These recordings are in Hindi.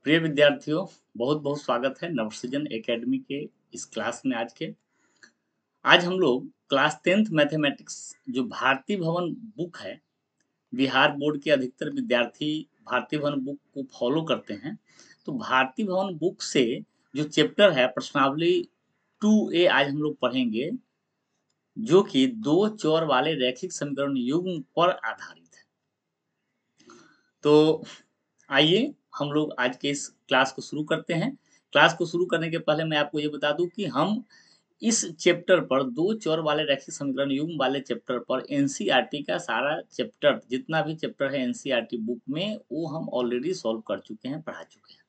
प्रिय विद्यार्थियों, बहुत बहुत स्वागत है नवसृजन एकेडमी के इस क्लास में। आज हम लोग क्लास 10th मैथमेटिक्स जो भारती भवन बुक है, बिहार बोर्ड के अधिकतर विद्यार्थी भारती भवन बुक को फॉलो करते हैं। तो भारती भवन बुक से जो चैप्टर है प्रश्नावली 2A आज हम लोग पढ़ेंगे, जो कि दो चौर वाले रैखिक समीकरण युग्म पर आधारित है। तो आइए हम लोग आज के इस क्लास को शुरू करते हैं। क्लास को शुरू करने के पहले मैं आपको ये बता दूं कि हम इस चैप्टर पर दो चौर वाले रैखिक समीकरण युग्म वाले चैप्टर पर एनसीईआरटी का सारा चैप्टर, जितना भी चैप्टर है एनसीईआरटी बुक में, वो हम ऑलरेडी सॉल्व कर चुके हैं, पढ़ा चुके हैं।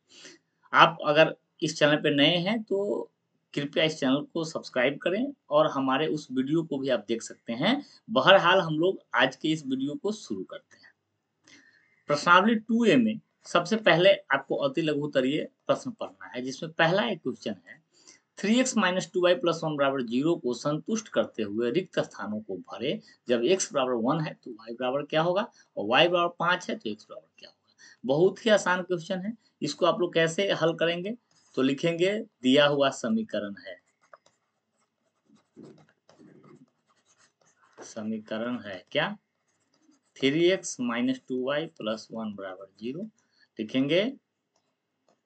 आप अगर इस चैनल पे नए हैं तो कृपया इस चैनल को सब्सक्राइब करें और हमारे उस वीडियो को भी आप देख सकते हैं। बहरहाल हम लोग आज के इस वीडियो को शुरू करते हैं। प्रश्नावली 2A में सबसे पहले आपको अति लघुत्तरीय प्रश्न पढ़ना है, जिसमें पहला एक क्वेश्चन है 3x - 2y + 1 = 0 को संतुष्ट करते हुए रिक्त स्थानों को भरे। जब x = 1 है तो y बराबर क्या होगा, और y = 5 है तो x बराबर क्या होगा। बहुत ही आसान क्वेश्चन है। इसको आप लोग कैसे हल करेंगे, तो लिखेंगे दिया हुआ समीकरण है क्या, 3x - 2y + 1 = 0। लिखेंगे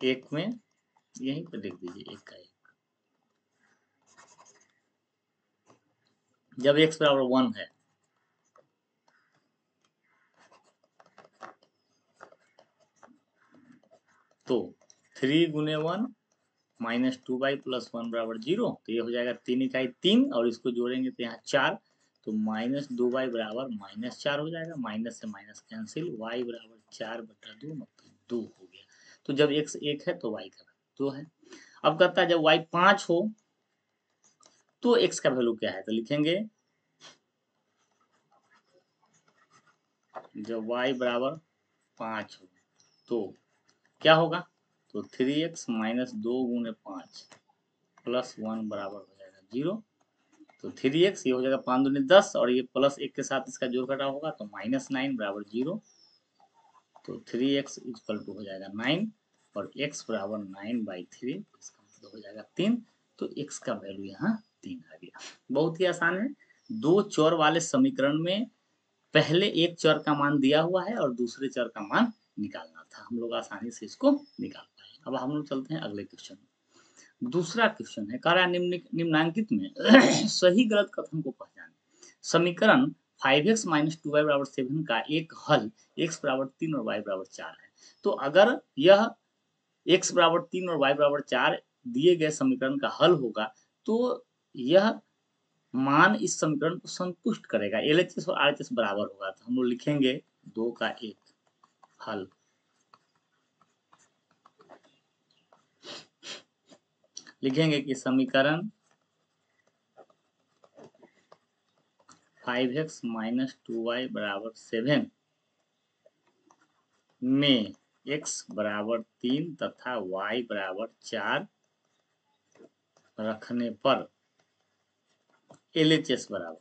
एक में, यहीं पर लिख दीजिए एक का एक। जब x = 1 है तो 3 × 1 - 2y + 1 = 0। तो ये हो जाएगा 3 इकाई 3, और इसको जोड़ेंगे तो यहाँ 4, तो -2y = -4 हो जाएगा। माइनस से माइनस कैंसिल, y = 4/2 मतलब 2 हो गया। तो जब x 1 है तो y का 2 है। अब कहता है जब y 5 हो तो x का वैल्यू क्या है, तो लिखेंगे जब y = 5 हो तो क्या होगा, तो 3x - 2 × 5 + 1 बराबर हो जाएगा 0। तो 3x ये हो जाएगा 5 दूनी 10, और ये प्लस 1 के साथ इसका जोड़ घटाव होगा तो -9 = 0। तो 3x = हो जाएगा 9, और x = 9/3, इसका मतलब हो जाएगा 3। तो x का वैल्यू यहाँ 3 आ गया। बहुत ही आसान है। दो चर वाले समीकरण में पहले एक चर का मान दिया हुआ है और दूसरे चर का मान निकालना था, हम लोग आसानी से इसको निकाल पाए। अब हम लोग चलते हैं अगले क्वेश्चन में। दूसरा क्वेश्चन है, कह रहा है निम्नांकित में सही गलत कथन को पहचानें। समीकरण 5x - 2y = 7 का एक हल x = 3 और y = 4 है। तो अगर यह x = 3 और y = 4 दिए गए समीकरण का हल होगा तो यह मान इस समीकरण को संतुष्ट करेगा, एलएचएस और आरएचएस बराबर होगा। तो हम लोग लिखेंगे 2 का एक हल। लिखेंगे कि समीकरण 5x - 2y = 7 में x = 3 तथा y = 4 रखने पर एलएचएस बराबर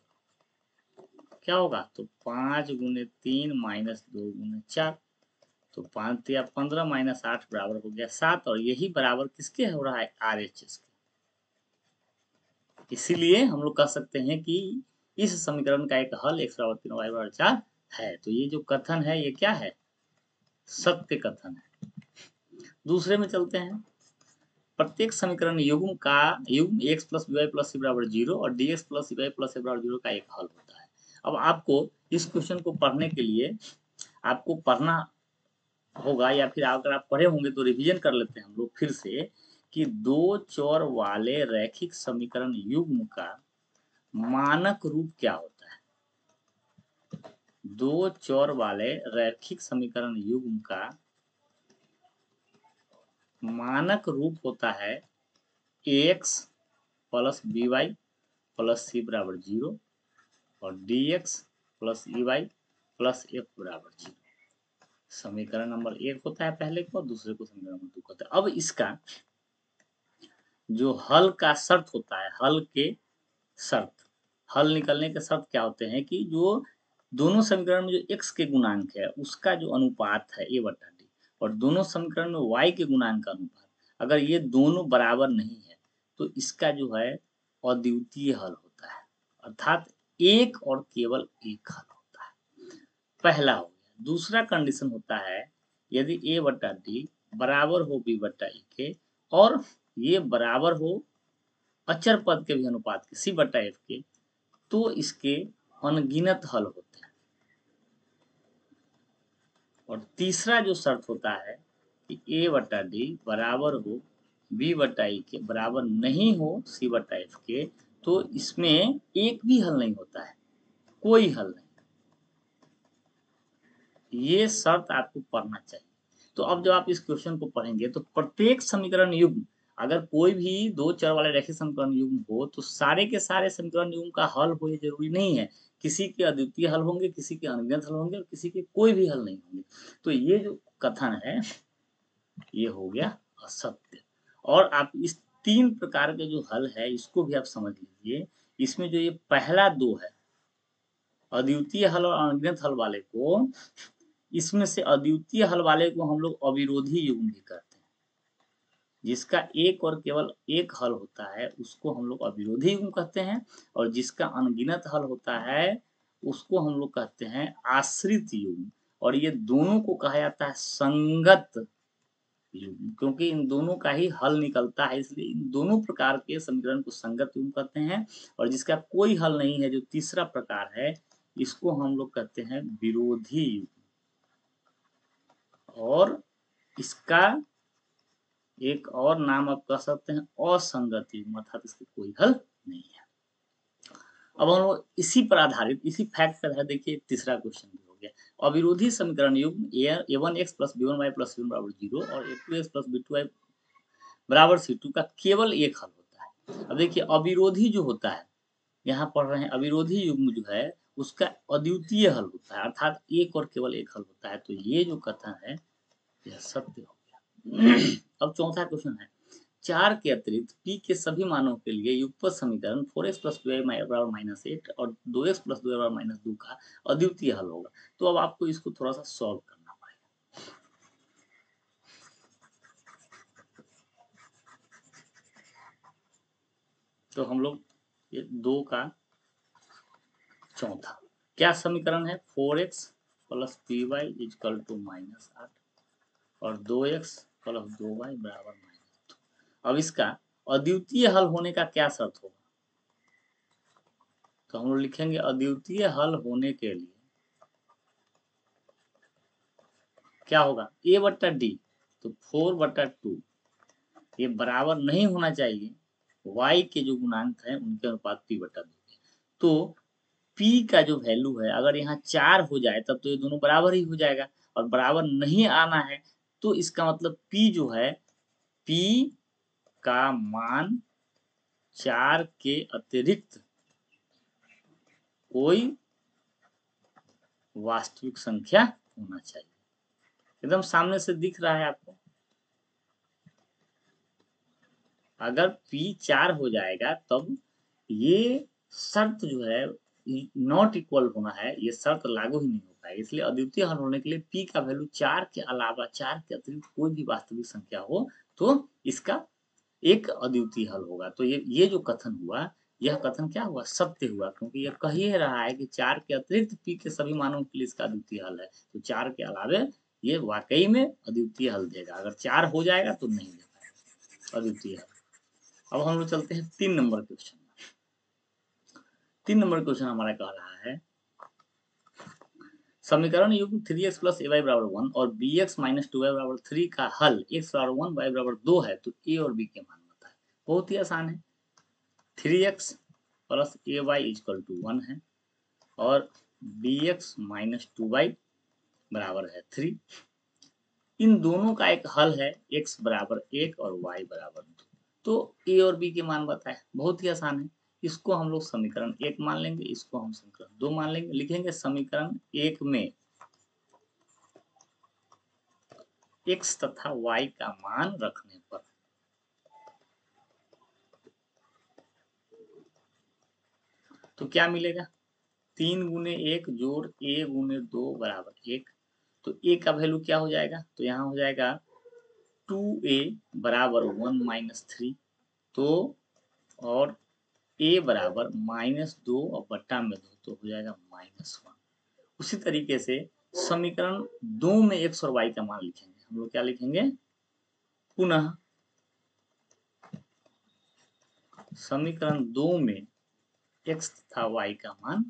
क्या होगा, तो 5 × 3 - 2 × 4, तो 5 या 15 - 8 बराबर हो गया 7, और यही बराबर किसके हो रहा है, आरएचएस के। इसीलिए हम लोग कह सकते हैं कि इस समीकरण का एक हल x = 3 y = 4 है। तो ये जो कथन है ये क्या है, सत्य कथन है। दूसरे में चलते हैं। प्रत्येक समीकरण युग्म x + by + c = 0 और dx + dy + a = 0 का एक हल होता है। अब आपको इस क्वेश्चन को पढ़ने के लिए आपको पढ़ना होगा, या फिर अगर आप पढ़े होंगे तो रिवीजन कर लेते हैं हम लोग फिर से, कि दो चर वाले रैखिक समीकरण युग्म का मानक रूप क्या होता है। दो चर वाले रैखिक समीकरण युग्म का मानक रूप होता है ax + by + c = 0 और dx + ey + f = 0। समीकरण नंबर 1 होता है पहले को, दूसरे को समीकरण नंबर 2 होता है। अब इसका जो हल का शर्त होता है, हल निकलने के शर्त क्या होते हैं कि जो दोनों समीकरण में जो x के गुणांक है उसका जो अनुपात है a/d, और दोनों समीकरण में y के गुणांक का अनुपात अगर ये दोनों बराबर नहीं है तो इसका जो है अद्वितीय हल होता है, अर्थात एक और केवल एक हल होता है। पहला हो गया। दूसरा कंडीशन होता है यदि a बटा डी बराबर हो b बटा ई के और ये बराबर हो अचर पद के भी अनुपात के c बटा f के, तो इसके अनगिनत हल होते हैं। और तीसरा जो शर्त होता है कि a बटा डी बराबर हो b बटा ई के बराबर नहीं हो c बटा f के, तो इसमें एक भी हल नहीं होता है, कोई हल नहीं। ये शर्त आपको पढ़ना चाहिए। तो अब जब आप इस क्वेश्चन को पढ़ेंगे तो प्रत्येक समीकरण युग्म अगर कोई भी दो चर वाले रैखिक समीकरण युग्म हो तो सारे के सारे समीकरण युग्म का हल हो ये जरूरी नहीं है। किसी के अद्वितीय हल होंगे, किसी के अनगिनत हल होंगे और किसी के कोई भी हल नहीं होंगे। तो ये जो कथन है ये हो गया असत्य। और आप इस तीन प्रकार के जो हल है इसको भी आप समझ लीजिए। इसमें जो ये पहला दो है अद्वितीय हल और अनगिनत हल वाले को, इसमें से अद्वितीय हल वाले को हम लोग अविरोधी युग्म भी कहते हैं। जिसका एक और केवल एक हल होता है उसको हम लोग अविरोधी युग्म कहते हैं, और जिसका अनगिनत हल होता है उसको हम लोग कहते हैं आश्रित युग्म। और ये दोनों को कहा जाता है संगत युग्म, क्योंकि इन दोनों का ही हल निकलता है, इसलिए इन दोनों प्रकार के समीकरण को संगत युग्म कहते हैं। और जिसका कोई हल नहीं है, जो तीसरा प्रकार है, इसको हम लोग कहते हैं विरोधी युग्म। और इसका एक और नाम आप कह सकते हैं असंगत युग्म, अर्थात इसका कोई हल नहीं है। अब हम लोग इसी पर आधारित, इसी फैक्ट पर आधारित देखिए तीसरा क्वेश्चन भी हो गया। अविरोधी समीकरण युग्म a1x plus b1y plus c1 बराबर 0 और a2x प्लस b2y बराबर c2 का केवल एक हल होता है। अब देखिए अविरोधी जो होता है, यहाँ पढ़ रहे हैं अविरोधी युग्म जो है उसका अद्वितीय हल होता है, अर्थात एक और केवल एक हल होता है। तो ये जो कथन है यह सत्य हो गया। अब चौथा क्वेश्चन है, 4 के अतिरिक्त p के सभी मानों के लिए युगपत समीकरण 4x प्लस 2y बराबर माइनस 8 और 2x प्लस 2y बराबर माइनस 2 का अद्वितीय हल होगा। तो अब आपको इसको थोड़ा सा सॉल्व करना पड़ेगा। तो हम लोग ये 2 का चौथा क्या समीकरण है, 4x plus p y equal to minus 8 और 2x प्लस 2y बराबर माइनस 2। अब इसका अद्वितीय हल होने का क्या शर्त होगा, तो हम लोग लिखेंगे अद्वितीय हल होने के लिए क्या होगा, a बट्टा डी तो 4 बट्टा 2 ये बराबर नहीं होना चाहिए y के जो गुणांक हैं उनके अनुपात p बट्टा 2। तो p का जो वैल्यू है अगर यहाँ 4 हो जाए तब तो ये दोनों बराबर ही हो जाएगा, और बराबर नहीं आना है तो इसका मतलब p जो है, p का मान 4 के अतिरिक्त कोई वास्तविक संख्या होना चाहिए। एकदम सामने से दिख रहा है आपको। अगर p 4 हो जाएगा तब ये शर्त जो है नॉट इक्वल होना है, ये शर्त लागू ही नहीं हो पाएगी। इसलिए अद्वितीय हल होने के लिए p का वैल्यू 4 के अलावा 4 के अतिरिक्त कोई भी वास्तविक संख्या हो तो इसका एक अद्वितीय हल होगा। तो ये जो कथन हुआ, यह कथन क्या हुआ, सत्य हुआ, क्योंकि यह कह ही रहा है कि 4 के अतिरिक्त p के सभी मानों के लिए इसका अद्वितीय हल है। तो 4 के अलावे ये वाकई में अद्वितीय हल देगा। अगर 4 हो जाएगा तो नहीं दे पाएगा अद्वितीय हल। अब हम लोग चलते हैं 3 नंबर क्वेश्चन। 3 नंबर क्वेश्चन हमारा कह रहा है समीकरण युग्म 3x प्लस ay बराबर 1 और bx माइनस 2y बराबर 3 का हल x बराबर 1 y बराबर 2 है तो a और b के मान बताएं। बहुत ही आसान है, 3x plus a y equal to 1 है और bx माइनस 2y बराबर है 3। इन दोनों का एक हल है x बराबर 1 और y बराबर 2। तो a और b के मान बताएं। बहुत ही आसान है, इसको हम लोग समीकरण 1 मान लेंगे, इसको हम समीकरण 2 मान लेंगे। लिखेंगे समीकरण 1 में x तथा y का मान रखने पर तो क्या मिलेगा, 3 गुने 1 जोड़ a गुने 2 बराबर 1 तो ए का वैल्यू क्या हो जाएगा, तो यहाँ हो जाएगा 2a बराबर 1 माइनस 3, तो और a बराबर -2 और बट्टा में 2, तो हो जाएगा -1। उसी तरीके से समीकरण 2 में x और y का मान लिखेंगे। हम लोग क्या लिखेंगे, पुनः समीकरण 2 में x तथा y का मान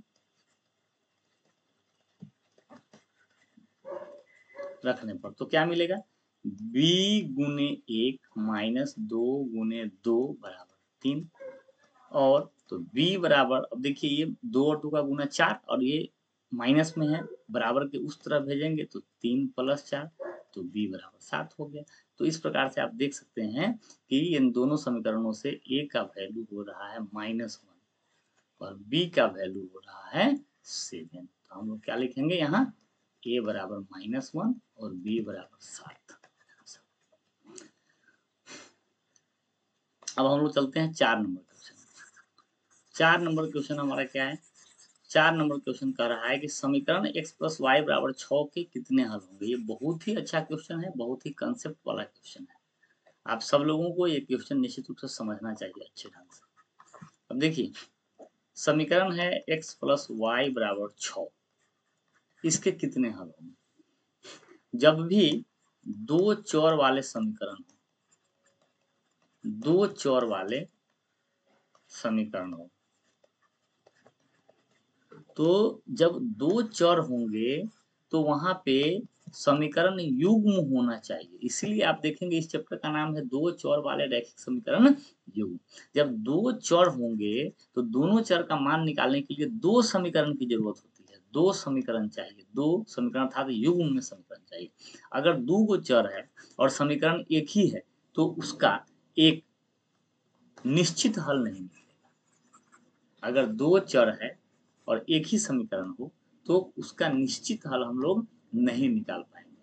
रखने पर तो क्या मिलेगा, b गुने 1 माइनस 2 गुने 2 बराबर 3, और तो b बराबर, अब देखिए ये 2 और 2 का गुना 4 और ये माइनस में है, बराबर के उस तरफ भेजेंगे तो 3 + 4, तो b बराबर 7 हो गया। तो इस प्रकार से आप देख सकते हैं कि इन दोनों समीकरणों से a का वैल्यू हो रहा है -1 और b का वैल्यू हो रहा है 7। तो हम लोग क्या लिखेंगे यहाँ, a बराबर -1 और b बराबर 7। अब हम लोग चलते हैं 4 नंबर क्वेश्चन। 4 नंबर क्वेश्चन हमारा क्या है, 4 नंबर क्वेश्चन कह रहा है कि समीकरण x + y = 6 के कितने हल होंगे। ये बहुत ही अच्छा क्वेश्चन है, बहुत ही कंसेप्ट वाला क्वेश्चन है। आप सब लोगों को ये क्वेश्चन निश्चित रूप से समझना चाहिए अच्छे ढंग से। अब देखिए, समीकरण है x + y = 6, इसके कितने हल होंगे। जब भी दो चर वाले समीकरण हो, दो चर वाले समीकरण हो, तो जब दो चर होंगे तो वहां पे समीकरण युग्म होना चाहिए। इसीलिए आप देखेंगे इस चैप्टर का नाम है दो चर वाले रैखिक समीकरण युग्म। जब दो चर होंगे तो दोनों चर का मान निकालने के लिए दो समीकरण की जरूरत होती है, दो समीकरण चाहिए, दो समीकरण था तो युग्म में समीकरण चाहिए। अगर दो गो चर है और समीकरण एक ही है तो उसका एक निश्चित हल नहीं मिलेगा। अगर दो चर है और एक ही समीकरण हो तो उसका निश्चित हल हम लोग नहीं निकाल पाएंगे।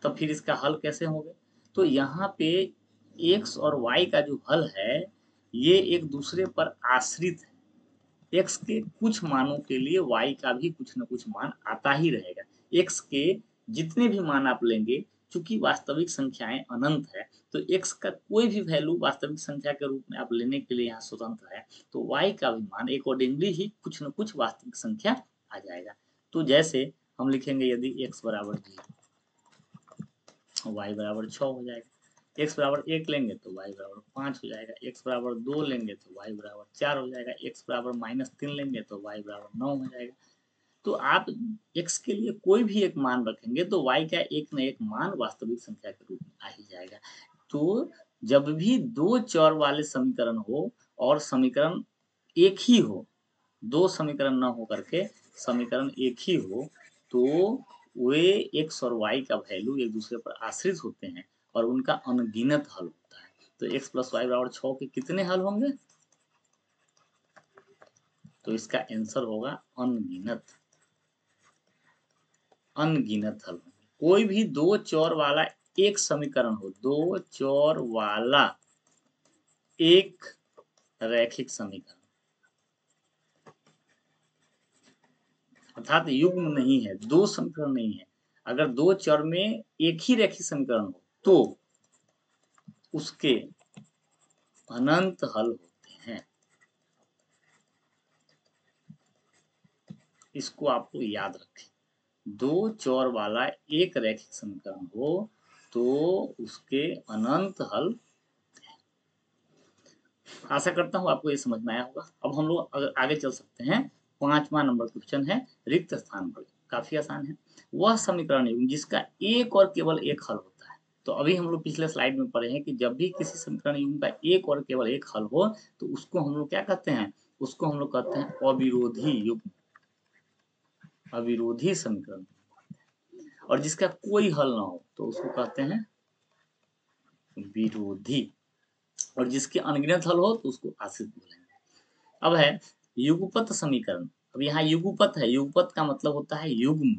तो फिर इसका हल कैसे होगा, तो यहाँ पे x और y का जो हल है ये एक दूसरे पर आश्रित है। x के कुछ मानों के लिए y का भी कुछ न कुछ मान आता ही रहेगा। x के जितने भी मान आप लेंगे, चूंकि वास्तविक संख्याएं अनंत है तो x का कोई भी वैल्यू वास्तविक संख्या के रूप में आप लेने के लिए यहाँ स्वतंत्र है, तो y का भी मान अकॉर्डिंगली ही कुछ न कुछ वास्तविक संख्या आ जाएगा। तो जैसे हम लिखेंगे यदि x बराबर 0, y बराबर 6 हो जाएगा, x बराबर 1 लेंगे तो y बराबर 5 हो जाएगा, x बराबर 2 लेंगे तो y बराबर 4 हो जाएगा, x बराबर -3 लेंगे तो y बराबर 9 हो जाएगा। तो आप x के लिए कोई भी एक मान रखेंगे तो y का एक न एक मान वास्तविक संख्या के रूप में आ ही जाएगा। तो जब भी दो चर वाले समीकरण हो और समीकरण एक ही हो, दो समीकरण न हो करके समीकरण एक ही हो, तो वे x और y का वैल्यू एक दूसरे पर आश्रित होते हैं और उनका अनगिनत हल होता है। तो x + y = 6 के कितने हल होंगे, तो इसका आंसर होगा अनगिनत। अनगिनत हल होंगे। कोई भी दो चर वाला एक समीकरण हो, दो चर वाला एक रैखिक समीकरण अर्थात युग्म नहीं है, दो समीकरण नहीं है। अगर दो चर में एक ही रैखिक समीकरण हो तो उसके अनंत हल होते हैं। इसको आपको याद रखें, दो चर वाला एक रैखिक समीकरण हो तो उसके अनंत हल। आशा करता हूँ आपको ये समझ में आया होगा। अब हम लोग अगर आगे चल सकते हैं, 5वां नंबर क्वेश्चन है रिक्त स्थान पर, काफी आसान है। वह समीकरण युग्म जिसका एक और केवल एक हल होता है। तो अभी हम लोग पिछले स्लाइड में पढ़े हैं कि जब भी किसी समीकरण युग्म का एक और केवल एक हल हो तो उसको हम लोग क्या कहते हैं, उसको हम लोग कहते हैं अविरोधी युग्म, अविरोधी समीकरण। और जिसका कोई हल ना हो तो उसको कहते हैं विरोधी, और जिसके अनगिनत हल हो तो उसको आश्रित बोलेंगे। अब है युगपत समीकरण। अब यहाँ युगपत है, युगपत का मतलब होता है युग्म।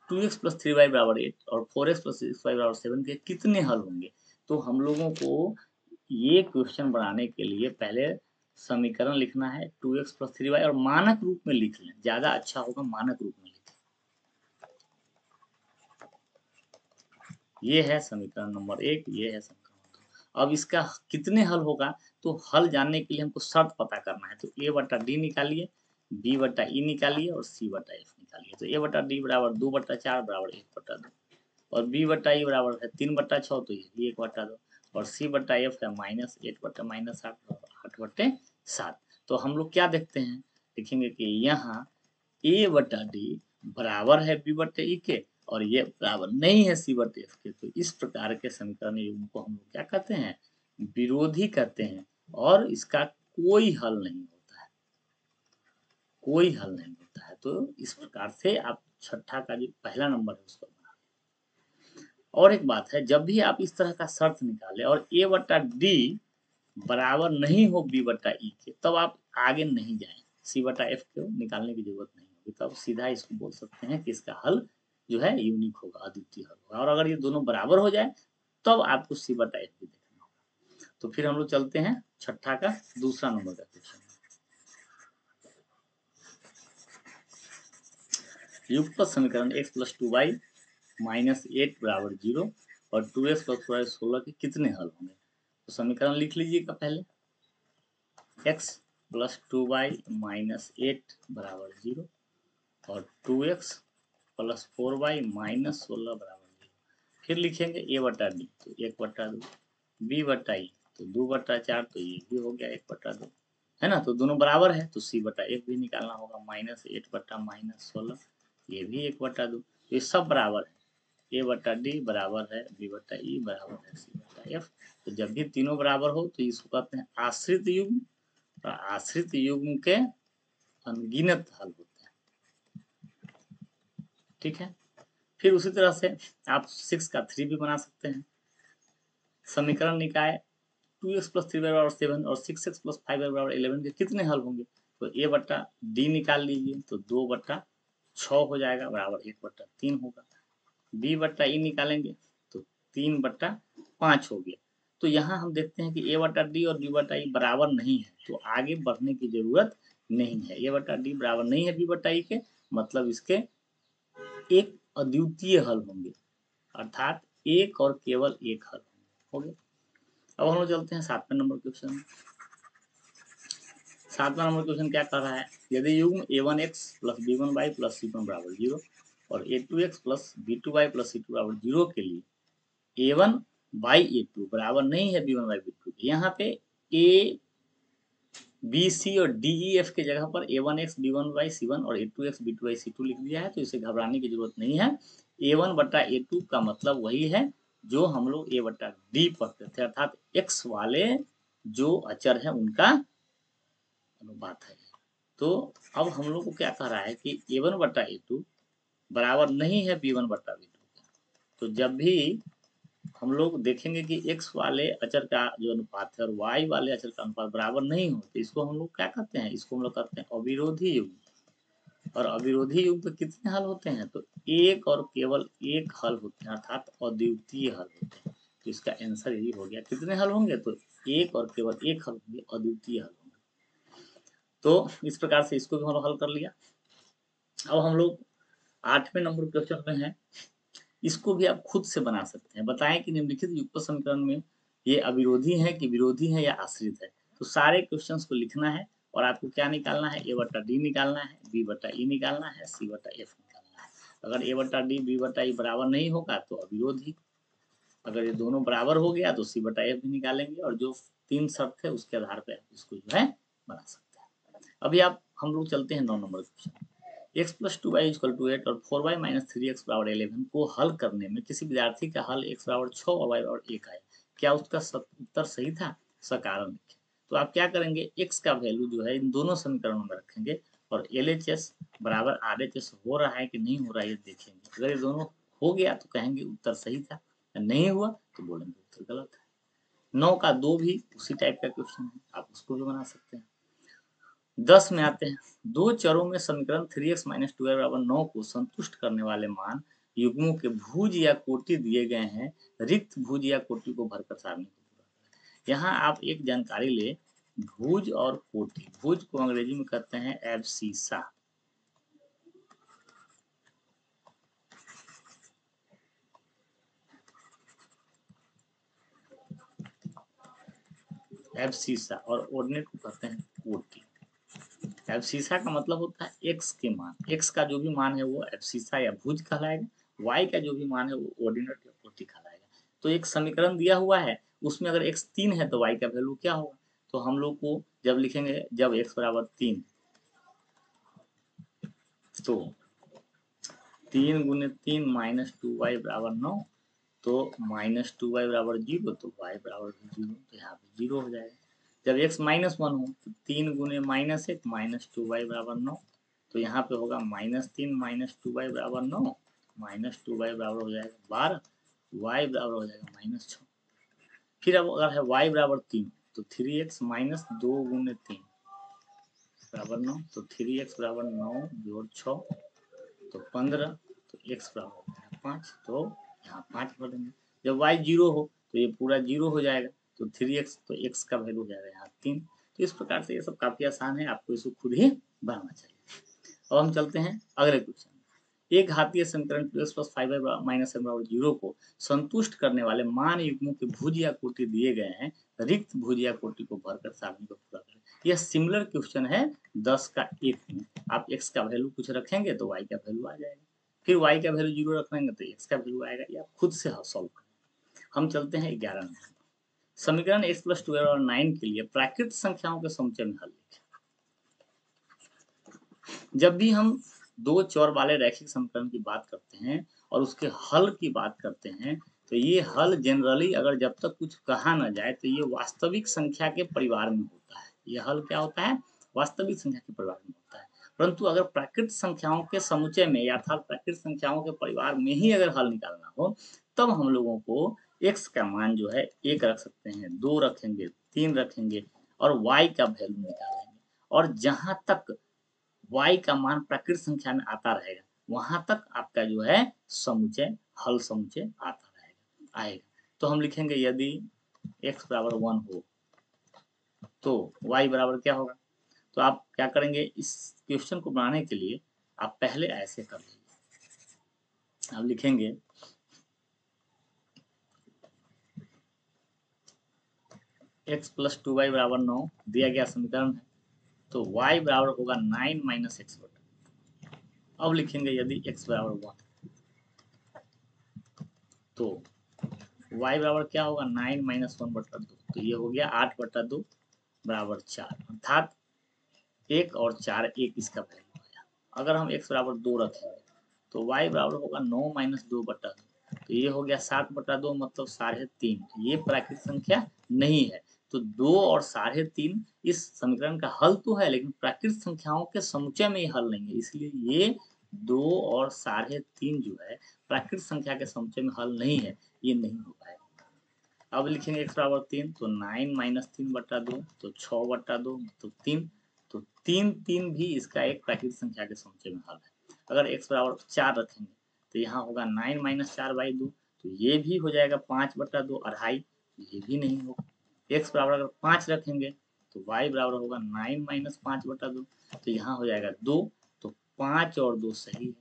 2x + 3y = 8 और 4x + 6y = 7 के कितने हल होंगे। तो हम लोगों को ये क्वेश्चन बनाने के लिए पहले समीकरण लिखना है 2x + 3y, और मानक रूप में लिख लें, ज्यादा अच्छा होगा मानक रूप में लिखें। ये है समीकरण नंबर 1, ये है समीकरण नंबर 2। अब इसका कितने हल होगा, तो हल जानने के लिए हमको शर्त पता करना है। तो a/d निकालिए, b/e निकालिए और c/f निकालिए। तो a/d बराबर 2/4 बराबर 1/2 और b/e बराबर है 3/6, तो ये भी 1/2 और c/f है -8/-7 तो हम लोग क्या देखते हैं, देखेंगे कि यहाँ a/d बराबर है b/e के और ये बराबर नहीं है c/f के। तो इस प्रकार के समीकरण युग्म को हम लोग क्या कहते हैं, विरोधी कहते हैं और इसका कोई हल नहीं होता है, कोई हल नहीं होता है। तो इस प्रकार से आप छठा का जो पहला नंबर है उसको बना। और एक बात है, जब भी आप इस तरह का शर्त निकालें और a/d बराबर नहीं हो b/e के, तब आप आगे नहीं जाएं, c/f को निकालने की जरूरत नहीं होगी। तब सीधा इसको बोल सकते हैं कि इसका हल जो है यूनिक होगा, अद्वितीय हल होगा। और अगर ये दोनों बराबर हो जाए तब आपको c/f भी देखना होगा। तो फिर हम लोग चलते हैं छठा का दूसरा नंबर का क्वेश्चन। युगपत समीकरण x + 2y - 8 बराबर 0 और 2x + 4y 16 के कितने हल होंगे। तो समीकरण लिख लीजिएगा पहले, x + 2y - 8 बराबर 0 और 2x + 4y - 16 बराबर 0। फिर लिखेंगे a/d तो 1/2, b/e तो 2/4, तो ये भी हो गया 1/2, है ना। तो दोनों बराबर है तो c/f भी निकालना होगा, -8/-16 ये भी 1/2। तो ये सब बराबर है, a/d बराबर है b/e बराबर है c/f। तो जब भी तीनों बराबर हो तो इसको कहते हैं आश्रित युग्म, और आश्रित युग्म के अनगिनत हल होते हैं, ठीक है। फिर उसी तरह से आप 6 का 3 भी बना सकते हैं। समीकरण निकाय 2x + 3y बराबर 7 और 6x + 5y बराबर 11 के कितने हल होंगे। तो a/d निकाल लीजिए तो 2/6 हो जाएगा बराबर 1/3 होगा। b/e निकालेंगे तो 3/5 हो गया। तो यहाँ हम देखते हैं कि a/d और b/e बराबर नहीं है, तो आगे बढ़ने की जरूरत नहीं है। a/d बराबर नहीं है b/e के, मतलब इसके एक अद्वितीय हल होंगे, अर्थात एक और केवल एक हल हो गया। अब हम लोग चलते हैं 7वें नंबर क्वेश्चन में। 7वां नंबर क्वेश्चन क्या कर रहा है, यदि युग्म a1x + b1y + c1 बराबर 0 और a2x + b2y + c2 बराबर 0 के लिए a1/a2 बराबर नहीं है b1/b2। यहाँ पे a बी सी और डी ई एफ के जगह पर a1x b1y c1 और a2x b2y c2 लिख दिया है, तो इसे घबराने की जरूरत नहीं है। a1/a2 का मतलब वही है जो हम लोग a/d पढ़ते थे, अर्थात x वाले जो अचर है उनका अनुपात है। तो अब हम लोग को क्या कह रहा है कि a1/a2 बराबर नहीं है b1/b2। तो जब भी हम लोग देखेंगे कि x वाले अचर का जो अनुपात है और y वाले अचर का अनुपात बराबर नहीं हो, तो इसको हम लोग क्या कहते हैं, इसको हम लोग कहते हैं अविरोधी युग्म। और अविरोधी युग्म पे कितने हल होते हैं, तो एक और केवल एक हल होते हैं, अर्थात अद्वितीय हल होते हैं। तो इसका आंसर यही हो गया। कितने हल होंगे, तो एक और केवल एक हल होंगे, अद्वितीय हल होंगे। तो इस प्रकार से इसको भी हम लोग हल कर लिया। अब हम लोग 8वें नंबर क्वेश्चन में है, इसको भी आप खुद से बना सकते हैं। बताएं कि निम्नलिखित युगपत समीकरण में ये अविरोधी है कि विरोधी है या आश्रित है। तो सारे क्वेश्चंस को लिखना है और आपको क्या निकालना है, a/d निकालना है, b/e निकालना है, c/f निकालना है। अगर a/d b/e बराबर नहीं होगा तो अविरोधी, अगर ये दोनों बराबर हो गया तो c/f भी निकालेंगे और जो 3 शर्त है उसके आधार पर इसको जो है बना सकते हैं। अभी आप हम लोग चलते हैं 9 नंबर क्वेश्चन। x + 2y = 8 और 4y - 3x बराबर 11 को हल करने में किसी विद्यार्थी का हल x बराबर 6 और y बराबर 1 आए, क्या उसका उत्तर सही था, सकारण लिखें। तो आप क्या करेंगे, x का वैल्यू जो है इन दोनों समीकरणों में रखेंगे और LHS बराबर RHS हो रहा है कि नहीं हो रहा है ये देखेंगे। अगर ये दोनों हो गया तो कहेंगे उत्तर सही था, नहीं हुआ तो बोलेंगे उत्तर गलत है। 9 का 2 भी उसी टाइप का क्वेश्चन है, आप उसको भी बना सकते हैं। 10 में आते हैं, दो चरों में समीकरण 3x - 2y बराबर 9 को संतुष्ट करने वाले मान युग्मों के भुज या कोटि दिए गए हैं, रिक्त भुज या कोटि को भरकर सारणी को पूरा करें। यहाँ आप एक जानकारी ले, भुज और कोटि, भुज को अंग्रेजी में कहते हैं एब्सिसा, एब्सिसा और ऑर्डिनेट को कहते हैं ओटी। एब्सिसा का मतलब होता है एक्स के मान, एक्स का जो भी मान है वो एब्सिसा या भुज कहलाएगा, वाई का जो भी मान है वो ऑर्डिनेट या ओटी कहलाएगा। तो एक समीकरण दिया हुआ है, उसमें अगर एक्स 3 है तो वाई का वैल्यू क्या होगा, तो हम लोग को जब लिखेंगे, जब एक्स बराबर 3, तो 3 गुने 3 माइनस 2y बराबर 9, तो माइनस 2y बराबर 0, तो y बराबर 0, तो यहाँ पे 0 हो जाएगा। जब x माइनस 1 हो तो 3 गुने माइनस 1 माइनस 2y बराबर 9, तो यहाँ पे होगा -3 माइनस 2y बराबर 9, माइनस 2y बराबर हो जाएगा 12, y बराबर हो जाएगा -6। फिर अब अगर है y बराबर 3, तो 3x माइनस 2 गुने 3 बराबर 9, तो 3x बराबर 9 जोड़ 6 तो 15, तो x बराबर हो गया 5, तो यहाँ 5 भरेंगे। जब y 0 हो तो ये पूरा 0 हो जाएगा, तो 3x, तो x का वैल्यू हो जाएगा यहाँ 3। तो इस प्रकार से ये सब काफी आसान है, आपको इसको खुद ही बनाना चाहिए। अब हम चलते हैं अगले क्वेश्चन। एक घातीय समीकरण 2x plus 5y minus m बराबर 0 को संतुष्ट करने वाले मान युग्मों के भुज या कोटि दिए गए हैं, रिक्त भुज या कोटि को भरकर सारणी को पूरा करें। यह सिमिलर क्वेश्चन है 10 का 1 में। आप x का वैल्यू कुछ रखेंगे तो y का वैल्यू आ जाएगा, फिर y का वैल्यू 0 रखेंगे तो x का वैल्यू आएगा, या खुद से सॉल्व करें। हम चलते हैं 11 में। समीकरण x प्लस 12 और 9 के लिए प्राकृत संख्याओं के समुच्चय में हल लिखें। जब भी हम दो चर वाले रैखिक समीकरण की बात करते हैं और उसके हल की बात करते हैं, तो ये हल जनरली अगर जब तक कुछ कहा ना जाए तो ये वास्तविक संख्या के परिवार में होता है। ये हल क्या होता है, वास्तविक संख्या के परिवार में होता है। परंतु अगर प्राकृत संख्याओं के समुच्चय में अर्थात प्राकृत संख्याओं के परिवार में ही अगर हल निकालना हो, तब हम लोगों को x का मान जो है 1 रख सकते हैं, 2 रखेंगे, 3 रखेंगे और y का वैल्यू निकालेंगे। और जहां तक y का मान प्राकृत संख्या में आता रहेगा, वहां तक आपका जो है समुच्चय, हल समुच्चय आता रहेगा, आएगा। तो हम लिखेंगे यदि x बराबर 1 हो तो y बराबर क्या होगा। तो आप क्या करेंगे, इस क्वेश्चन को बनाने के लिए आप पहले ऐसे कर लीजिए। आप लिखेंगे x प्लस 2y बराबर 9 दिया गया समीकरण है, तो y बराबर होगा 9 माइनस एक्स बटा। अब लिखेंगे यदि x बराबर 1, तो y बराबर क्या होगा 9 माइनस 1 बटा 2, तो ये हो गया 8 बटा 2 बराबर 4, अर्थात 1 और 4 एक इसका वैल्यू आया। अगर हम x बराबर 2 रखेंगे तो y बराबर होगा 9 माइनस 2 बटा 2, तो ये हो गया 7 बटा 2 मतलब 3.5। ये प्राकृत संख्या नहीं है, तो 2 और 3.5 इस समीकरण का हल तो है, लेकिन प्राकृत संख्याओं के समुच्चय में ये हल नहीं है, इसलिए ये 2 और 3.5 जो है प्राकृत संख्या के समुच्चय में हल नहीं है, ये नहीं हो पाएगा। अब लिखेंगे x बराबर 3, तो 9 माइनस 3 बटा 2, तो 6 बटा 2 तो 3, तो 3 भी इसका एक प्राकृतिक संख्या के समुच्चय में हल है। अगर x बराबर 4 रखेंगे तो यहाँ होगा 9 माइनस 4 बाई 2, तो ये भी हो जाएगा 5 बटा 2 2.5, ये भी नहीं होगा। x बराबर अगर 5 रखेंगे तो y बराबर होगा 9 माइनस 5 बटा 2, तो यहाँ हो जाएगा 2, तो 5 और 2 सही है।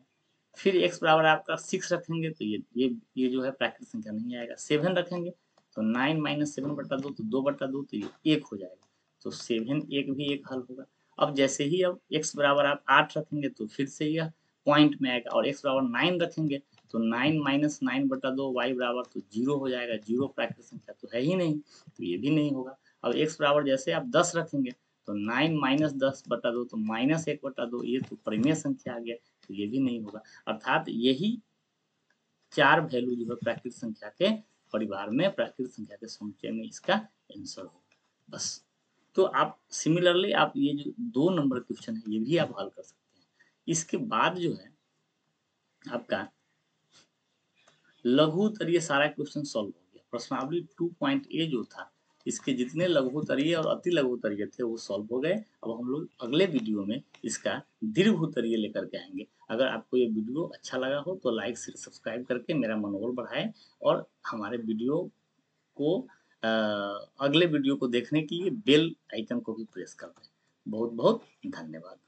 फिर x बराबर आपका 6 रखेंगे तो ये जो है प्राकृतिक संख्या नहीं आएगा। 7 रखेंगे तो 9 माइनस 7 बटा 2, तो 2 बटा 2, तो ये 1 हो जाएगा, तो 7 1 भी एक हल होगा। अब जैसे ही अब x बराबर आप 8 रखेंगे तो फिर से यह पॉइंट में आएगा, और x बराबर 9 रखेंगे तो 9 माइनस 9 बटा 2 y बराबर तो 0 हो जाएगा, 0 प्राकृतिक संख्या तो है ही नहीं, तो ये भी नहीं होगा। अब x बराबर जैसे आप 10 रखेंगे तो 9 माइनस 10 बटा 2 तो माइनस 1 बटा 2, ये तो परिमेय संख्या आ गया, तो ये भी नहीं होगा। अर्थात यही 4 वैल्यू जो है प्राकृतिक संख्या के परिवार में, प्राकृतिक संख्या के समुच्चय में इसका आंसर होगा, बस। तो आप सिमिलरली आप ये जो 2 नंबर क्वेश्चन है ये भी आप हल कर सकते हैं। इसके बाद जो है आपका लघु उत्तरीय सारा क्वेश्चन सॉल्व हो गया। प्रश्नावली 2.a जो था, इसके जितने लघु उत्तरीय और अति लघु उत्तरीय थे वो सॉल्व हो गए। अब हम लोग अगले वीडियो में इसका दीर्घ उत्तरीय लेकर के आएंगे। अगर आपको ये वीडियो अच्छा लगा हो तो लाइक शेयर सब्सक्राइब करके मेरा मनोबल बढ़ाएं, और हमारे वीडियो को अगले वीडियो को देखने के लिए बेल आइकन को भी प्रेस कर दें। बहुत बहुत धन्यवाद।